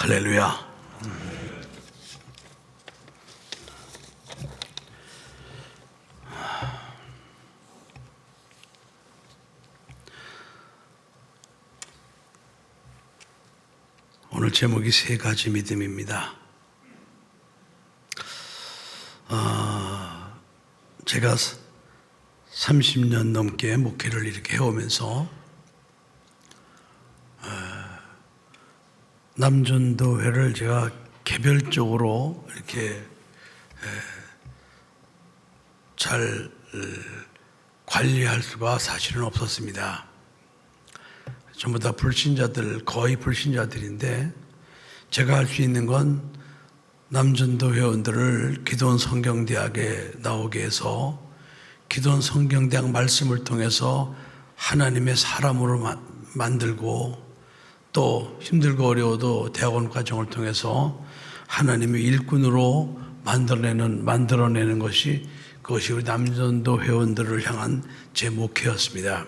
할렐루야. 오늘 제목이 세 가지 믿음입니다. 제가 30년 넘게 목회를 이렇게 해오면서 남전도회를 제가 개별적으로 이렇게 잘 관리할 수가 사실은 없었습니다. 전부 다 불신자들, 거의 불신자들인데 제가 할 수 있는 건 남전도 회원들을 기도원 성경대학에 나오게 해서 기도원 성경대학 말씀을 통해서 하나님의 사람으로 만들고 또 힘들고 어려워도 대학원 과정을 통해서 하나님의 일꾼으로 만들어내는 것이 그것이 우리 남전도 회원들을 향한 제 목회였습니다.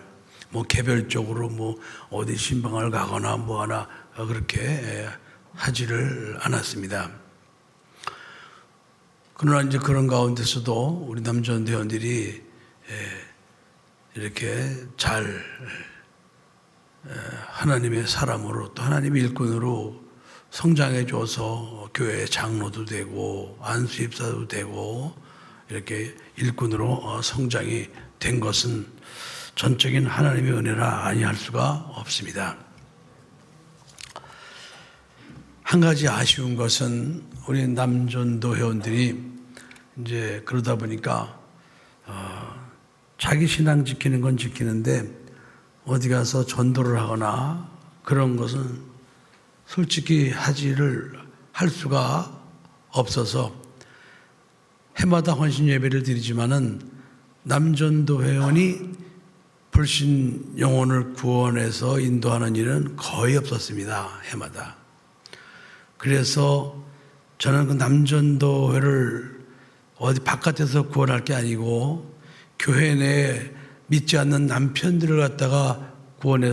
개별적으로 어디 신방을 가거나 하나 그렇게 하지를 않았습니다. 그러나 이제 그런 가운데서도 우리 남전도 회원들이 이렇게 잘 하나님의 사람으로 또 하나님의 일꾼으로 성장해 줘서 교회 장로도 되고 안수입사도 되고 이렇게 일꾼으로 성장이 된 것은 전적인 하나님의 은혜라 아니할 수가 없습니다. 한 가지 아쉬운 것은 우리 남전도 회원들이 이제 그러다 보니까 자기 신앙 지키는 건 지키는데 어디 가서 전도를 하거나 그런 것은 솔직히 할 수가 없어서 해마다 헌신 예배를 드리지만은 남전도 회원이 불신 영혼을 구원해서 인도하는 일은 거의 없었습니다. 해마다. 그래서 저는 그 남전도회를 어디 바깥에서 구원할 게 아니고 교회 내에 믿지 않는 남편들을 갖다가 구원해야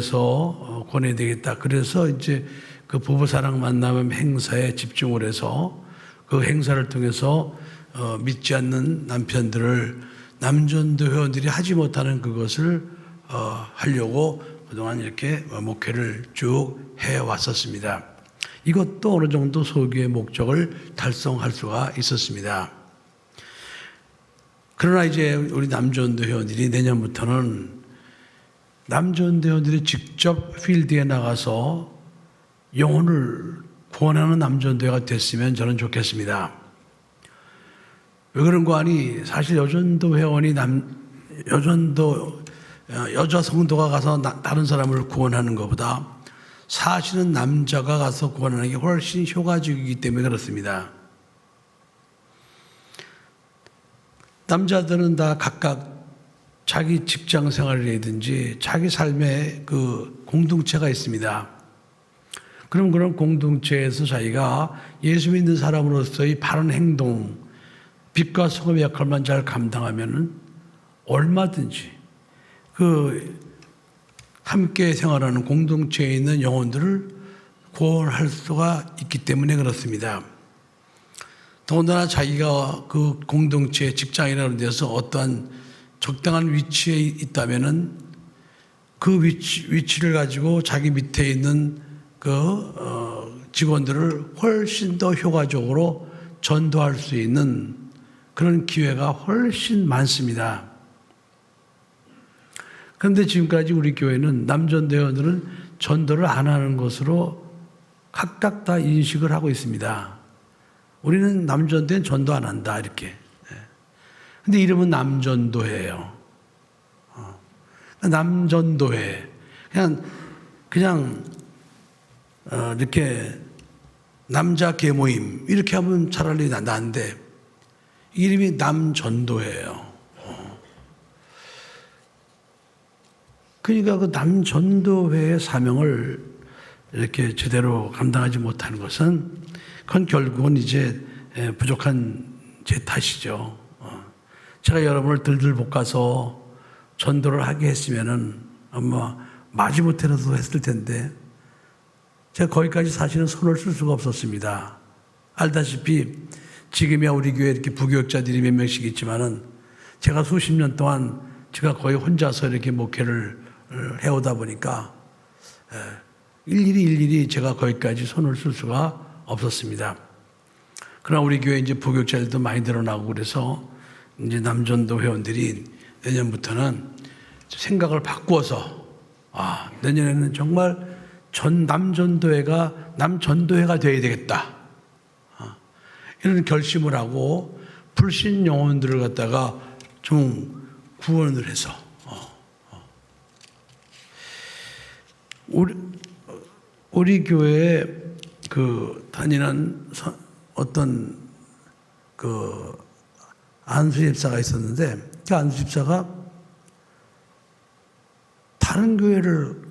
되겠다. 그래서 이제 그 부부사랑 만남 행사에 집중을 해서 그 행사를 통해서 믿지 않는 남편들을 남전도 회원들이 하지 못하는 그것을 하려고 그동안 이렇게 목회를 쭉 해왔었습니다. 이것도 어느 정도 소교의 목적을 달성할 수가 있었습니다. 그러나 이제 우리 남전도 회원들이 내년부터는 남전도 회원들이 직접 필드에 나가서 영혼을 구원하는 남전도회가 됐으면 저는 좋겠습니다. 왜 그런 거 아니? 사실 여전도 회원이 여자 성도가 가서 다른 사람을 구원하는 것보다 사실은 남자가 가서 구원하는 게 훨씬 효과적이기 때문에 그렇습니다. 남자들은 다 각각 자기 직장 생활이라든지 자기 삶에 그 공동체가 있습니다. 그럼 그런 공동체에서 자기가 예수 믿는 사람으로서의 바른 행동, 빛과 소금의 역할만 잘 감당하면은 얼마든지 함께 생활하는 공동체에 있는 영혼들을 구원할 수가 있기 때문에 그렇습니다. 더군다나 자기가 그 공동체 직장이라는 데서 어떠한 적당한 위치에 있다면은 그 위치를 가지고 자기 밑에 있는 직원들을 훨씬 더 효과적으로 전도할 수 있는 그런 기회가 훨씬 많습니다. 그런데 지금까지 우리 교회는 남전도 회원들은 전도를 안 하는 것으로 각각 다 인식을 하고 있습니다. 우리는 남전도회는 전도 안 한다 이렇게. 근데 이름은 남전도회예요. 남전도회 그냥 이렇게 남자 계모임 이렇게 하면 차라리 나은데 이름이 남전도회예요. 그러니까 그 남전도회의 사명을 이렇게 제대로 감당하지 못하는 것은 그건 결국은 이제 부족한 제 탓이죠. 제가 여러분을 들들 볶아서 전도를 하게 했으면은 아마 마지못해라도 했을 텐데 제가 거기까지 사실은 손을 쓸 수가 없었습니다. 알다시피 지금이야 우리 교회에 이렇게 부교육자들이 몇 명씩 있지만은 제가 수십 년 동안 제가 거의 혼자서 이렇게 목회를 해오다 보니까 일일이 제가 거기까지 손을 쓸 수가 없었습니다. 그러나 우리 교회 이제 부교육자들도 많이 늘어나고 그래서 이제 남전도 회원들이 내년부터는 생각을 바꾸어서 내년에는 정말 남전도회가 되어야 되겠다. 이런 결심을 하고 불신 영혼들을 갖다가 좀 구원을 해서 우리 교회에 다니는 어떤 안수집사가 있었는데 그 안수집사가 다른 교회를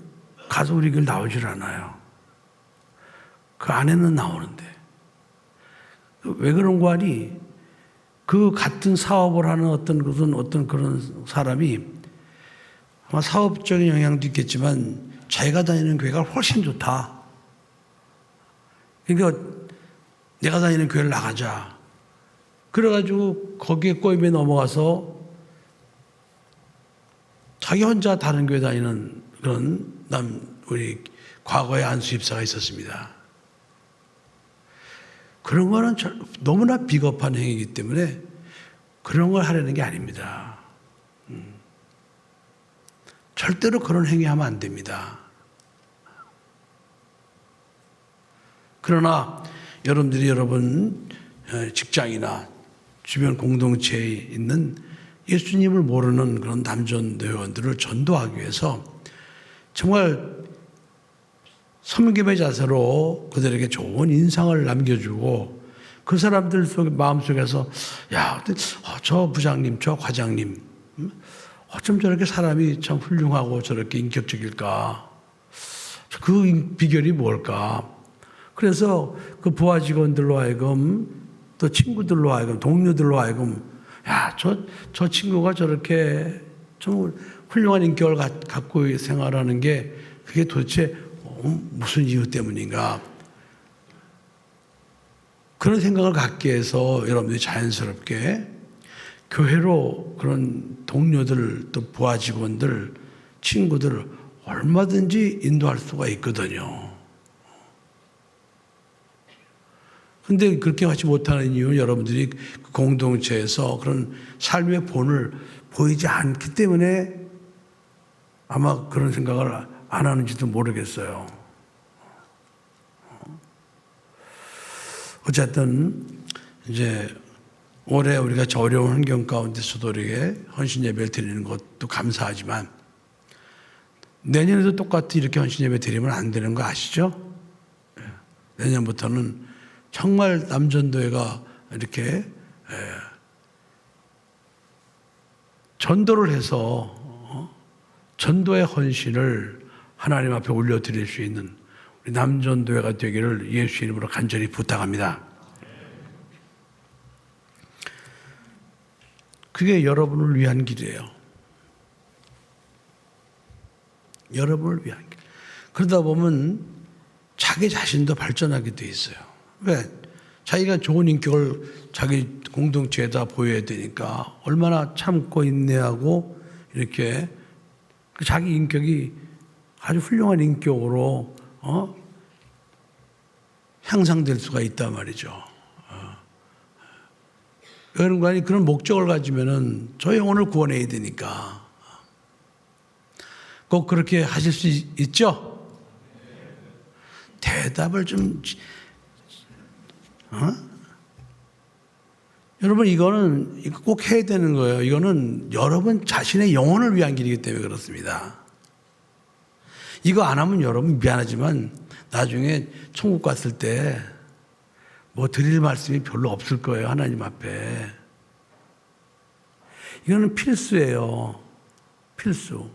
가서 우리 교회를 나오질 않아요. 그 안에는 나오는데 왜 그런 거 아니? 그 같은 사업을 하는 어떤 그런 사람이 아마 사업적인 영향도 있겠지만 자기가 다니는 교회가 훨씬 좋다. 그러니까 내가 다니는 교회를 나가자. 그래가지고 거기에 꼬임에 넘어가서 자기 혼자 다른 교회 다니는 그런 우리 과거의 안수집사가 있었습니다. 그런 거는 너무나 비겁한 행위이기 때문에 그런 걸 하려는 게 아닙니다. 절대로 그런 행위하면 안 됩니다. 그러나 여러분 직장이나 주변 공동체에 있는 예수님을 모르는 그런 남전도 회원들을 전도하기 위해서 정말 섬김의 자세로 그들에게 좋은 인상을 남겨주고 그 사람들 마음속에서 저 부장님, 저 과장님 어쩜 저렇게 사람이 참 훌륭하고 저렇게 인격적일까? 그 비결이 뭘까? 그래서 그 부하 직원들로 하여금 또 친구들로 하여금 동료들로 하여금 저 친구가 저렇게 좀 훌륭한 인격을 갖고 생활하는 게 그게 도대체 무슨 이유 때문인가? 그런 생각을 갖게 해서 여러분들이 자연스럽게 교회로 그런 동료들 또 부하 직원들 친구들을 얼마든지 인도할 수가 있거든요. 근데 그렇게 하지 못하는 이유는 여러분들이 공동체에서 그런 삶의 본을 보이지 않기 때문에 아마 그런 생각을 안 하는지도 모르겠어요. 어쨌든 이제 올해 우리가 저 어려운 환경 가운데서도 우리에게 헌신 예배를 드리는 것도 감사하지만 내년에도 똑같이 이렇게 헌신 예배 드리면 안 되는 거 아시죠? 내년부터는 정말 남전도회가 이렇게 전도를 해서 전도의 헌신을 하나님 앞에 올려드릴 수 있는 우리 남전도회가 되기를 예수 이름으로 간절히 부탁합니다. 그게 여러분을 위한 길이에요. 여러분을 위한 길. 그러다 보면 자기 자신도 발전하게 돼 있어요. 왜? 자기가 좋은 인격을 자기 공동체에다 보여야 되니까 얼마나 참고 인내하고 이렇게 자기 인격이 아주 훌륭한 인격으로 향상될 수가 있단 말이죠. 그런 거 아니 그런 목적을 가지면은 저 영혼을 구원해야 되니까 꼭 그렇게 하실 수 있죠? 대답을 좀 여러분 이거는 꼭 해야 되는 거예요. 이거는 여러분 자신의 영혼을 위한 길이기 때문에 그렇습니다. 이거 안 하면 여러분 미안하지만 나중에 천국 갔을 때 뭐 드릴 말씀이 별로 없을 거예요. 하나님 앞에. 이거는 필수예요. 필수.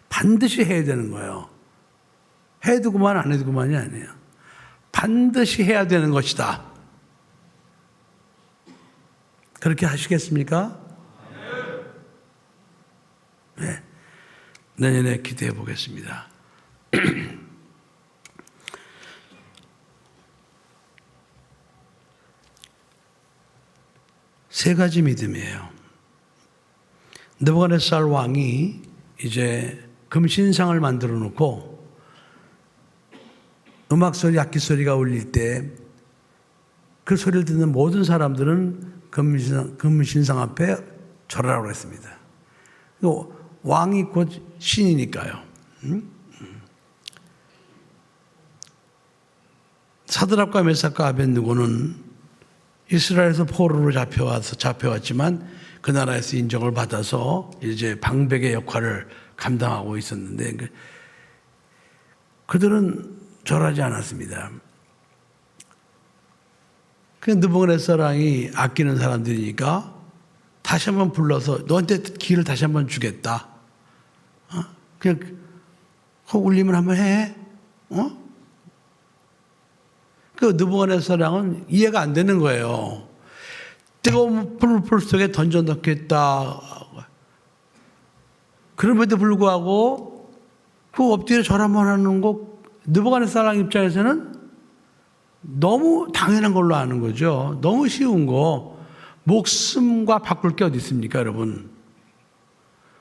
반드시 해야 되는 거예요. 해도 그만 안 해도 그만이 아니에요. 반드시 해야 되는 것이다. 그렇게 하시겠습니까? 네. 내년에 기대해 보겠습니다. 세 가지 믿음이에요. 느부갓네살 왕이 이제 금신상을 만들어 놓고 음악 소리, 악기 소리가 울릴 때 그 소리를 듣는 모든 사람들은 금신상 앞에 절하라고 했습니다. 왕이 곧 신이니까요. 사드락과 메삭과 아벳느고는 이스라엘에서 포로로 잡혀왔지만 그 나라에서 인정을 받아서 이제 방백의 역할을 감당하고 있었는데 그들은 절하지 않았습니다. 그 느부갓네살 왕이 아끼는 사람들이니까 다시 한번 불러서 너한테 기회를 다시 한번 주겠다. 그냥 울리면 한번 해. 그 느부갓네살 왕은 이해가 안 되는 거예요. 뜨거운 불 속에 던져 넣겠다. 그럼에도 불구하고 그 엎드려 절 한번 하는 거 느부갓네살 왕 입장에서는 너무 당연한 걸로 아는 거죠. 너무 쉬운 거. 목숨과 바꿀 게 어디 있습니까, 여러분?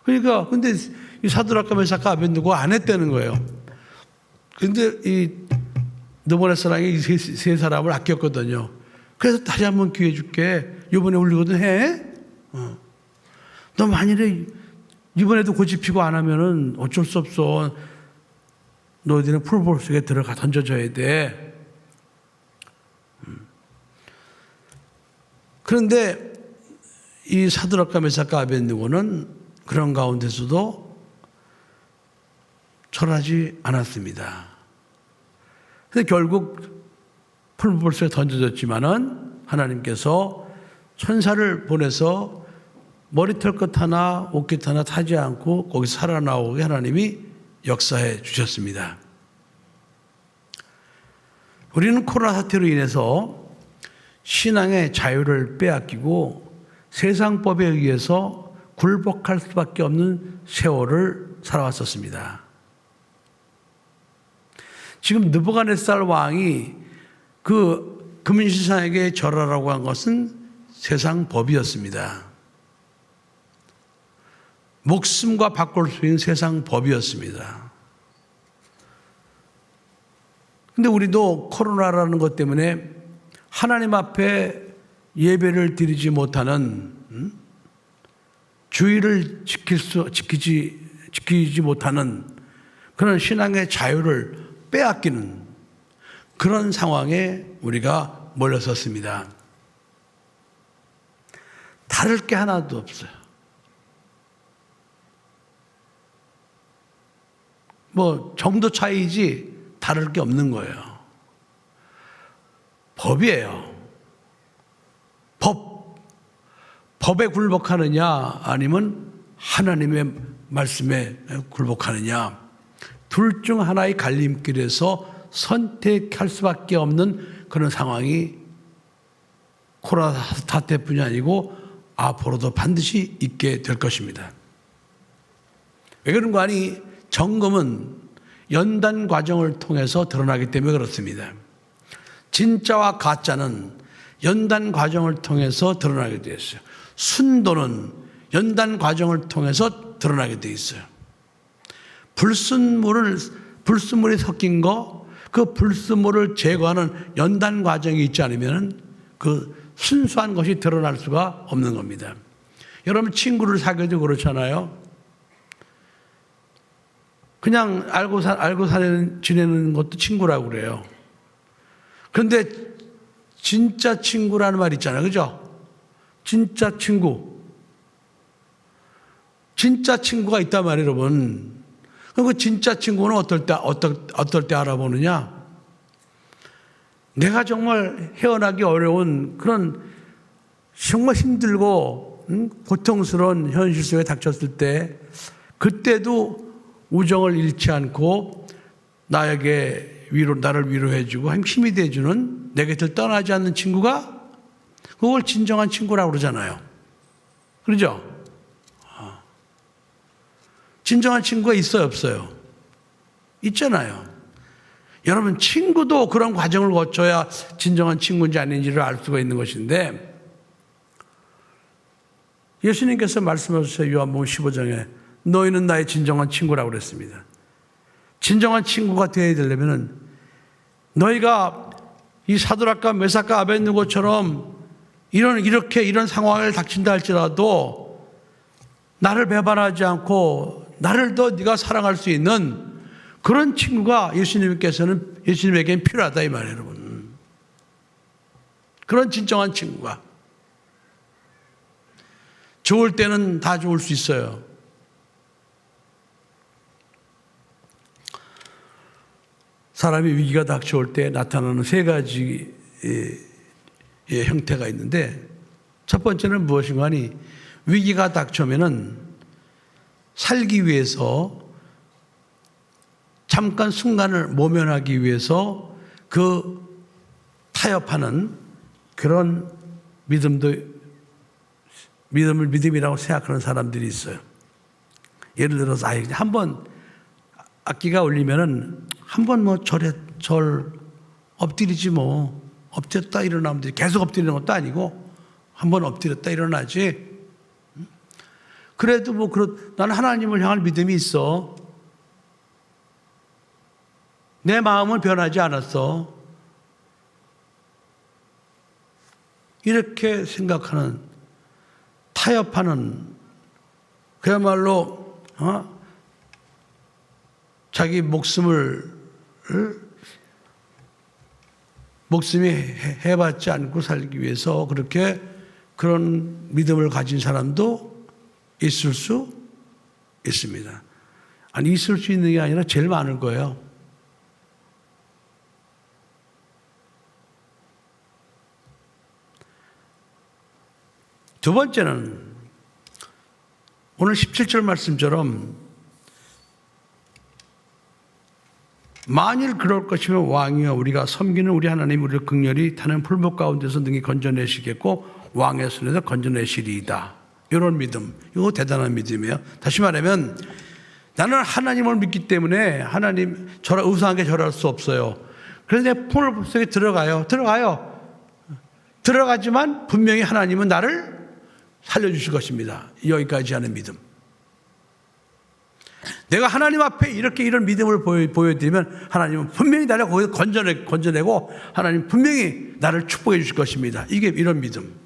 그러니까 근데 이 사드락과 메삭과 아벳느고 안 했다는 거예요. 근데 이 느부갓네살 왕이 이 세 사람을 아꼈거든요. 그래서 다시 한번 기회 줄게. 이번에 울리거든 해. 너 만일에 이번에도 고집 피고 안 하면은 어쩔 수 없어. 너희들은 풀볼 속에 들어가 던져줘야 돼. 그런데 이 사드락과 메삭과 아벳느고는 그런 가운데서도 절하지 않았습니다. 그래서 결국 풀볼 속에 던져졌지만은 하나님께서 천사를 보내서 머리털 끝 하나 옷깃 하나 타지 않고 거기서 살아나오게 하나님이 역사해 주셨습니다. 우리는 코로나 사태로 인해서 신앙의 자유를 빼앗기고 세상법에 의해서 굴복할 수밖에 없는 세월을 살아왔었습니다. 지금 느부갓네살 왕이 그 금신상에게 절하라고 한 것은 세상 법이었습니다. 목숨과 바꿀 수 있는 세상 법이었습니다. 근데 우리도 코로나라는 것 때문에 하나님 앞에 예배를 드리지 못하는 주의를 지키지 못하는 그런 신앙의 자유를 빼앗기는 그런 상황에 우리가 몰려섰습니다. 다를 게 하나도 없어요. 뭐 정도 차이지 다를 게 없는 거예요. 법이에요. 법에 굴복하느냐 아니면 하나님의 말씀에 굴복하느냐 둘 중 하나의 갈림길에서 선택할 수밖에 없는 그런 상황이 코로나 사태뿐이 아니고 앞으로도 반드시 있게 될 것입니다. 왜 그런 거 아니? 정금은 연단 과정을 통해서 드러나기 때문에 그렇습니다. 진짜와 가짜는 연단 과정을 통해서 드러나게 되어 있어요. 순도는 연단 과정을 통해서 드러나게 되어 있어요. 불순물이 섞인 거, 그 불순물을 제거하는 연단 과정이 있지 않으면 그 순수한 것이 드러날 수가 없는 겁니다. 여러분 친구를 사귀어도 그렇잖아요. 그냥 알고 지내는 것도 친구라고 그래요. 그런데 진짜 친구라는 말 있잖아요. 그죠? 진짜 친구. 진짜 친구가 있단 말이에요, 여러분. 그 진짜 친구는 어떨 때 알아보느냐? 내가 정말 헤어나기 어려운 그런 정말 힘들고 고통스러운 현실 속에 닥쳤을 때 그때도 우정을 잃지 않고 나에게 나를 위로해주고 힘이 돼주는 내 곁을 떠나지 않는 친구가 그걸 진정한 친구라고 그러잖아요. 그러죠? 진정한 친구가 있어요, 없어요? 있잖아요. 여러분 친구도 그런 과정을 거쳐야 진정한 친구인지 아닌지를 알 수가 있는 것인데 예수님께서 말씀하셨어요. 요한복음 15장에 너희는 나의 진정한 친구라고 그랬습니다. 진정한 친구가 되어야 되려면 너희가 이 사드락과 메삭과 아벳느고처럼 이런 상황을 닥친다 할지라도 나를 배반하지 않고 나를 더 네가 사랑할 수 있는 그런 친구가 예수님에게는 필요하다 이 말이에요, 여러분. 그런 진정한 친구가. 좋을 때는 다 좋을 수 있어요. 사람이 위기가 닥쳐올 때 나타나는 세 가지의 형태가 있는데 첫 번째는 무엇인가 하니 위기가 닥쳐오면은 살기 위해서 잠깐 순간을 모면하기 위해서 그 타협하는 그런 믿음을 믿음이라고 생각하는 사람들이 있어요. 예를 들어서 한번 악기가 울리면은 한번 뭐 절 엎드리지 뭐 엎드렸다 일어나면 되지. 계속 엎드리는 것도 아니고 한번 엎드렸다 일어나지. 그래도 나는 하나님을 향한 믿음이 있어. 내 마음은 변하지 않았어. 이렇게 생각하는, 타협하는, 그야말로 자기 목숨이 해받지 않고 살기 위해서 그런 믿음을 가진 사람도 있을 수 있습니다. 아니, 있을 수 있는 게 아니라 제일 많을 거예요. 두 번째는 오늘 17절 말씀처럼 만일 그럴 것이면 왕이여 우리가 섬기는 우리 하나님 우리를 극렬히 타는 풀목 가운데서 능히 건져내시겠고 왕의 손에서 건져내시리이다. 이런 믿음, 이거 대단한 믿음이에요. 다시 말하면 나는 하나님을 믿기 때문에 하나님 우상하게 절할 수 없어요. 그래서 내 풀목 속에 들어가요. 들어가지만 분명히 하나님은 나를 살려주실 것입니다. 여기까지 하는 믿음. 내가 하나님 앞에 이런 믿음을 보여드리면 하나님은 분명히 나를 거기서 건져내고 하나님 분명히 나를 축복해 주실 것입니다. 이게 이런 믿음.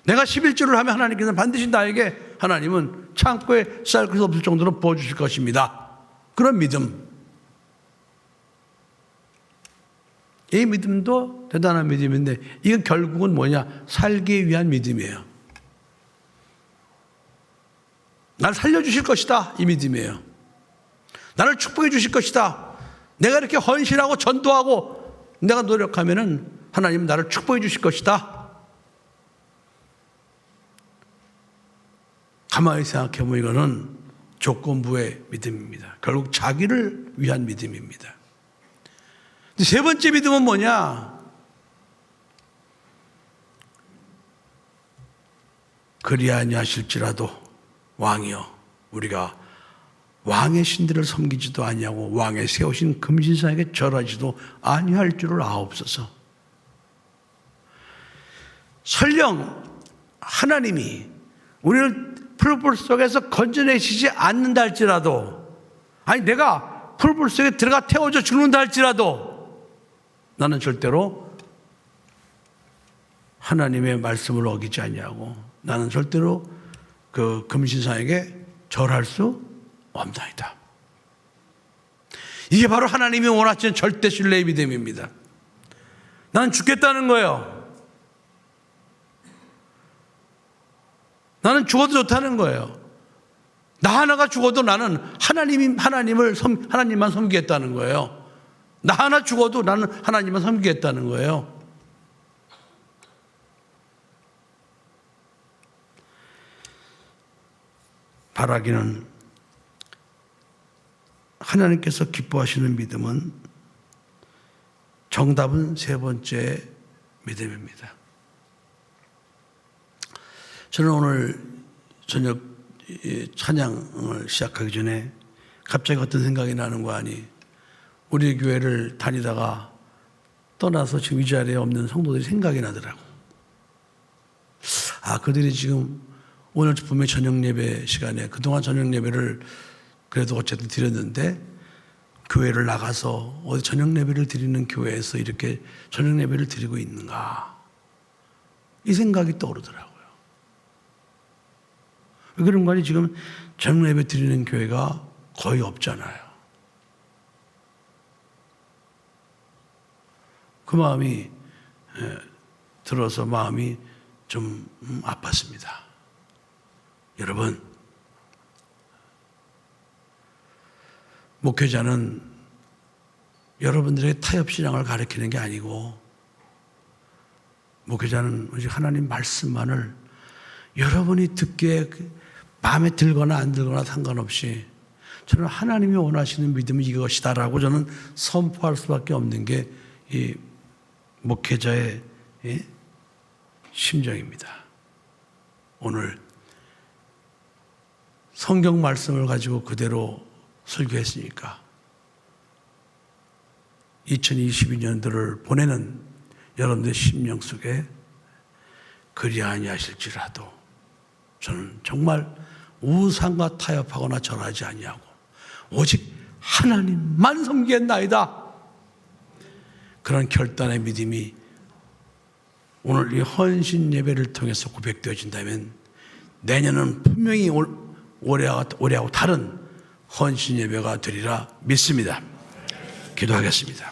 내가 11조를 하면 하나님께서는 반드시 나에게 하나님은 창고에 쌀 것이 없을 정도로 부어주실 것입니다. 그런 믿음. 이 믿음도 대단한 믿음인데 이건 결국은 뭐냐? 살기 위한 믿음이에요. 나를 살려주실 것이다. 이 믿음이에요. 나를 축복해 주실 것이다. 내가 이렇게 헌신하고 전도하고 내가 노력하면은 하나님은 나를 축복해 주실 것이다. 가만히 생각해보면 이거는 조건부의 믿음입니다. 결국 자기를 위한 믿음입니다. 세 번째 믿음은 뭐냐? 그리 아니하실지라도 왕이여 우리가 왕의 신들을 섬기지도 아니하고 왕의 세우신 금신상에게 절하지도 아니할 줄을 아옵소서. 설령 하나님이 우리를 풀불 속에서 건져내시지 않는다 할지라도, 아니 내가 풀불 속에 들어가 태워져 죽는다 할지라도 나는 절대로 하나님의 말씀을 어기지 아니하고 나는 절대로 그 금신상에게 절할 수 없나이다. 이게 바로 하나님이 원하시는 절대 신뢰의 믿음입니다. 나는 죽겠다는 거예요. 나는 죽어도 좋다는 거예요. 나 하나가 죽어도 나는 하나님만 섬기겠다는 거예요. 나 하나 죽어도 나는 하나님만 섬기겠다는 거예요. 바라기는 하나님께서 기뻐하시는 믿음은 정답은 세 번째 믿음입니다. 저는 오늘 저녁 찬양을 시작하기 전에 갑자기 어떤 생각이 나는 거 아니, 우리 교회를 다니다가 떠나서 지금 이 자리에 없는 성도들이 생각이 나더라고. 그들이 지금 오늘 분명히 저녁 예배 시간에 그동안 저녁 예배를 그래도 어쨌든 드렸는데 교회를 나가서 어디 저녁 예배를 드리는 교회에서 이렇게 저녁 예배를 드리고 있는가, 이 생각이 떠오르더라고요. 왜 그런 거 아니? 지금 저녁 예배 드리는 교회가 거의 없잖아요. 그 마음이 들어서 마음이 좀 아팠습니다. 여러분, 목회자는 여러분들의 타협신앙을 가르치는 게 아니고, 목회자는 오직 하나님 말씀만을 여러분이 듣기에 마음에 들거나 안 들거나 상관없이 저는 하나님이 원하시는 믿음이 이것이다라고 저는 선포할 수밖에 없는 게 이 목회자의 심정입니다. 오늘 성경 말씀을 가지고 그대로 설교했으니까 2022년도를 보내는 여러분들의 심령 속에 그리 아니하실지라도 저는 정말 우상과 타협하거나 절하지 아니하고 오직 하나님만 섬기겠나이다, 그런 결단의 믿음이 오늘 이 헌신 예배를 통해서 고백되어진다면 내년은 분명히 올해하고 다른 헌신 예배가 되리라 믿습니다. 기도하겠습니다.